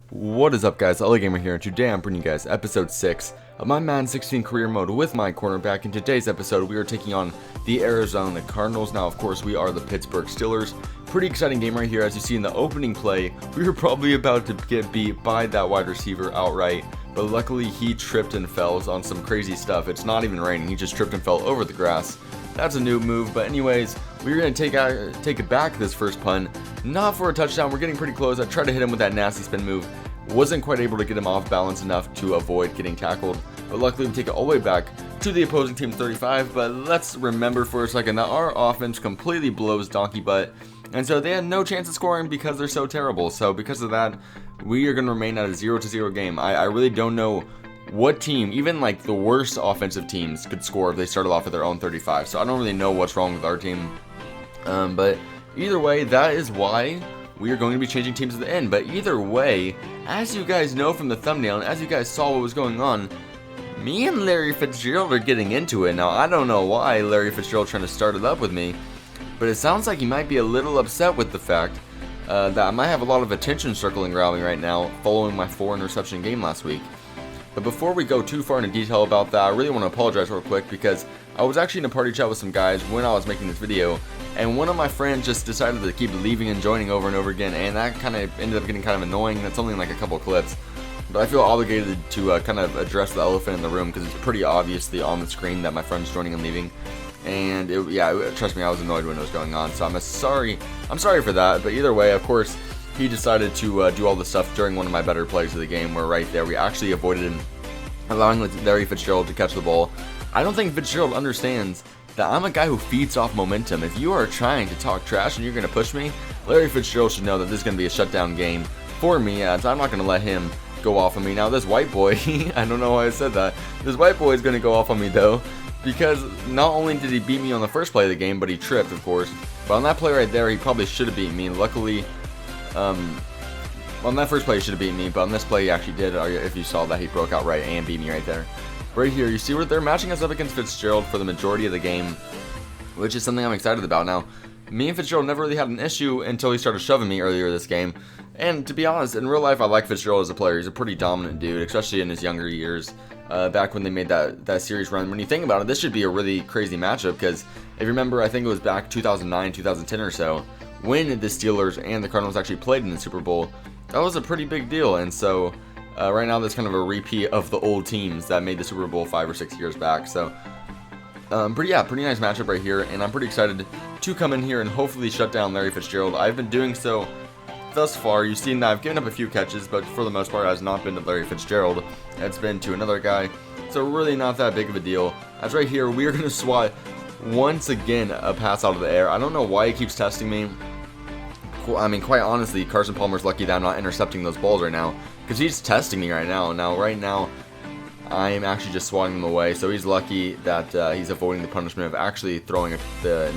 What is up, guys? LA Gamer here, and today I'm bringing you guys episode 6 of my Madden 16 career mode with my cornerback. In today's episode, we are taking on the Arizona Cardinals. Now, of course, we are the Pittsburgh Steelers. Pretty exciting game right here. As you see in the opening play, we were probably about to get beat by that wide receiver outright, but luckily he tripped and fell on some crazy stuff. It's not even raining. He just tripped and fell over the grass. That's a new move, but anyways, we're going to take it back this first punt. Not for a touchdown. We're getting pretty close. I tried to hit him with that nasty spin move. Wasn't quite able to get him off balance enough to avoid getting tackled, but luckily we take it all the way back to the opposing team's 35. But let's remember for a second that our offense completely blows donkey butt, and so they had no chance of scoring because they're so terrible. So because of that, we are going to remain at a 0-0 game. I really don't know what team, even like the worst offensive teams, could score if they started off at their own 35. So I don't really know what's wrong with our team, but either way, that is why we are going to be changing teams at the end. But either way, as you guys know from the thumbnail, and as you guys saw what was going on, me and Larry Fitzgerald are getting into it. Now, I don't know why Larry Fitzgerald trying to start it up with me, but it sounds like he might be a little upset with the fact that I might have a lot of attention circling around me right now following my 4-interception game last week. But before we go too far into detail about that, I really want to apologize real quick because I was actually in a party chat with some guys when I was making this video, and one of my friends just decided to keep leaving and joining over and over again, and that kind of ended up getting kind of annoying. That's only like a couple clips, but I feel obligated to kind of address the elephant in the room because it's pretty obviously on the screen that my friend's joining and leaving. And trust me, I was annoyed when it was going on, so I'm sorry for that. But either way, of course, he decided to do all the stuff during one of my better plays of the game, where right there we actually avoided him, allowing Larry Fitzgerald to catch the ball. I don't think Fitzgerald understands that I'm a guy who feeds off momentum. If you are trying to talk trash and you're going to push me, Larry Fitzgerald should know that this is going to be a shutdown game for me, as I'm not going to let him go off on me. Now, this white boy, I don't know why I said that. This white boy is going to go off on me, though, because not only did he beat me on the first play of the game, but he tripped, of course. But on that play right there, he probably should have beat me. Luckily, on that first play, he should have beat me, but on this play, he actually did. If you saw that, he broke out right and beat me right there. Right here, you see where they're matching us up against Fitzgerald for the majority of the game, which is something I'm excited about. Now, me and Fitzgerald never really had an issue until he started shoving me earlier this game. And to be honest, in real life, I like Fitzgerald as a player. He's a pretty dominant dude, especially in his younger years, back when they made that series run. When you think about it, this should be a really crazy matchup because if you remember, I think it was back 2009, 2010 or so, when the Steelers and the Cardinals actually played in the Super Bowl. That was a pretty big deal, and so right now, there's kind of a repeat of the old teams that made the Super Bowl 5 or 6 years back. So, pretty nice matchup right here, and I'm pretty excited to come in here and hopefully shut down Larry Fitzgerald. I've been doing so thus far. You've seen that I've given up a few catches, but for the most part, it has not been to Larry Fitzgerald. It's been to another guy, so really not that big of a deal. As right here, we are going to swat once again a pass out of the air. I don't know why he keeps testing me. I mean, quite honestly, Carson Palmer's lucky that I'm not intercepting those balls right now, because he's testing me right now. Right now, I'm actually just swatting them away, so he's lucky that he's avoiding the punishment of actually throwing an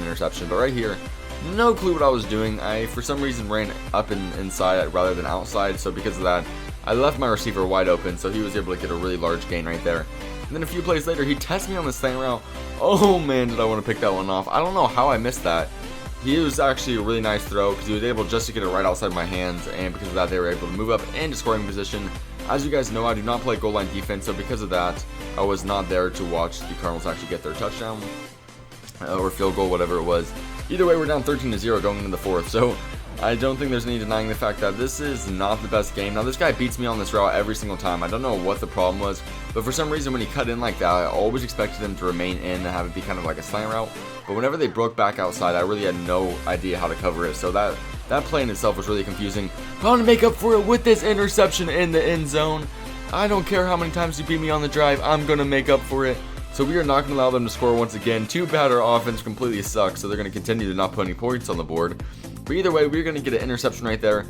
interception. But right here, no clue what I was doing. I, for some reason, ran up and inside rather than outside, so because of that, I left my receiver wide open, so he was able to get a really large gain right there. And then a few plays later, he tests me on this slant route. Oh man, did I want to pick that one off. I don't know how I missed that. He was actually a really nice throw because he was able just to get it right outside my hands, and because of that, they were able to move up into scoring position. As you guys know, I do not play goal line defense, so because of that, I was not there to watch the Cardinals actually get their touchdown or field goal, whatever it was. Either way, we're down 13-0 going into the fourth, so I don't think there's any denying the fact that this is not the best game. Now, this guy beats me on this route every single time. I don't know what the problem was, but for some reason, when he cut in like that, I always expected him to remain in and have it be kind of like a slant route. But whenever they broke back outside, I really had no idea how to cover it. So that play in itself was really confusing. I want to make up for it with this interception in the end zone. I don't care how many times you beat me on the drive. I'm going to make up for it. So we are not going to allow them to score once again. Too bad our offense completely sucks, so they're going to continue to not put any points on the board. But either way, we're going to get an interception right there.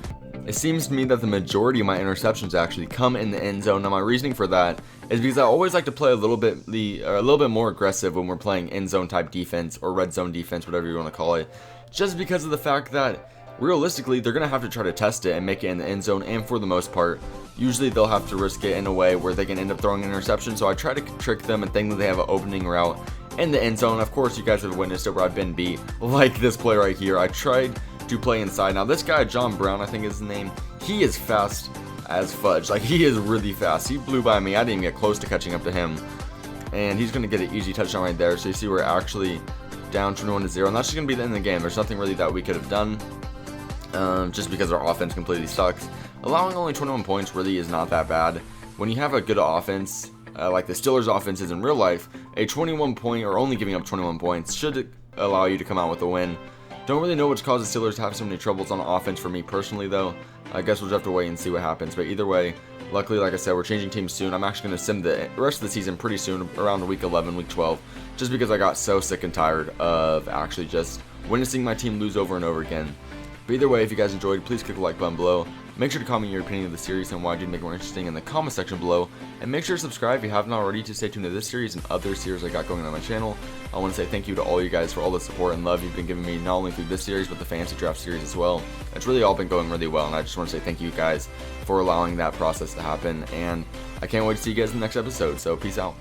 It seems to me that the majority of my interceptions actually come in the end zone. Now, my reasoning for that is because I always like to play a little bit more aggressive when we're playing end zone type defense or red zone defense, whatever you want to call it. Just because of the fact that realistically, they're going to have to try to test it and make it in the end zone, and for the most part, usually they'll have to risk it in a way where they can end up throwing an interception. So I try to trick them and think that they have an opening route in the end zone. Of course, you guys have witnessed it where I've been beat, like this play right here. I tried to play inside. Now, this guy, John Brown, I think is his name, he is fast as fudge. Like, he is really fast. He blew by me. I didn't even get close to catching up to him. And he's going to get an easy touchdown right there. So you see we're actually down 21-0. And that's just going to be the end of the game. There's nothing really that we could have done. Just because our offense completely sucks. Allowing only 21 points really is not that bad. When you have a good offense, like the Steelers' offense is in real life, a 21 point or only giving up 21 points should allow you to come out with a win. Don't really know what's caused the Steelers to have so many troubles on offense for me personally, though. I guess we'll just have to wait and see what happens. But either way, luckily, like I said, we're changing teams soon. I'm actually going to sim the rest of the season pretty soon, around week 11, week 12, just because I got so sick and tired of actually just witnessing my team lose over and over again. But either way, if you guys enjoyed, please click the like button below. Make sure to comment your opinion of the series and why you'd make it more interesting in the comment section below. And make sure to subscribe if you haven't already to stay tuned to this series and other series I got going on my channel. I want to say thank you to all you guys for all the support and love you've been giving me, not only through this series, but the fantasy draft series as well. It's really all been going really well, and I just want to say thank you guys for allowing that process to happen. And I can't wait to see you guys in the next episode, so peace out.